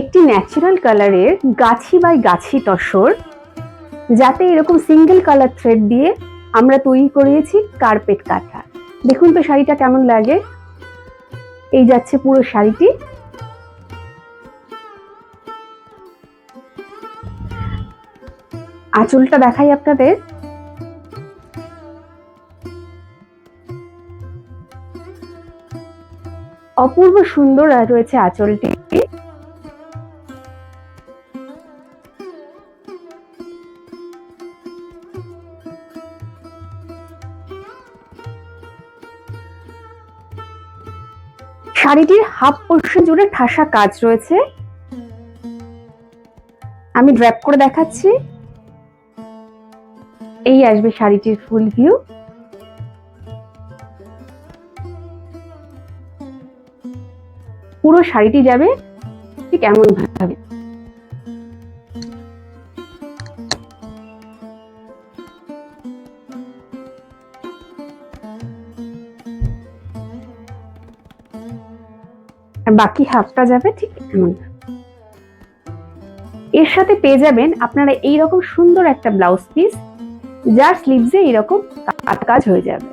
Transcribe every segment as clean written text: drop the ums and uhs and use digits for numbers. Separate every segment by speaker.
Speaker 1: একটি ন্যাচারাল কালারের গাছি বাই গাছি তসর, যাতে এরকম সিঙ্গেল কালার থ্রেড দিয়ে আমরা তৈরি করিয়েছি কার্পেট কাঁথা। দেখুন তো শাড়িটা কেমন লাগে। এই যাচ্ছে পুরো শাড়িটি। আঁচলটা দেখাই আপনাদের। অপূর্ব সুন্দর রয়েছে আঁচলটি। শাড়িটির হাফ পোর্শন জুড়ে ঠাসা কাজ রয়েছে। আমি ড্র্যাপ করে দেখাচ্ছি। এই আসবে শাড়িটির ফুল ভিউ। পুরো শাড়িটি যাবে ঠিক এমন ভাবে। আর বাকি হাফটা যাবে ঠিক এমন। এর সাথে পেয়ে যাবেন আপনারা এইরকম সুন্দর একটা ব্লাউজ পিস, যার স্লিভসে এইরকম কাজ হয়ে যাবে।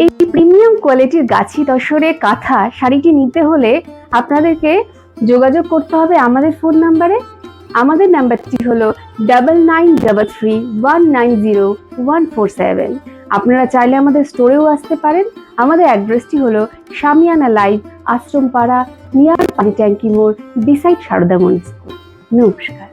Speaker 1: এই প্রিমিয়াম কোয়ালিটির গাছি তসরে কাঁথা শাড়িটি নিতে হলে আপনাদেরকে যোগাযোগ করতে হবে আমাদের ফোন নাম্বারে। আমাদের নাম্বারটি হলো 9933190147। আপনারা চাইলে আমাদের স্টোরেও আসতে পারেন। আমাদের অ্যাড্রেসটি হলো শামিয়ানা লাইভ, আশ্রমপাড়া, নিয়ার পানি ট্যাঙ্কি মোড়, বিসাইড সারদা মন্দির স্কুল। নমস্কার।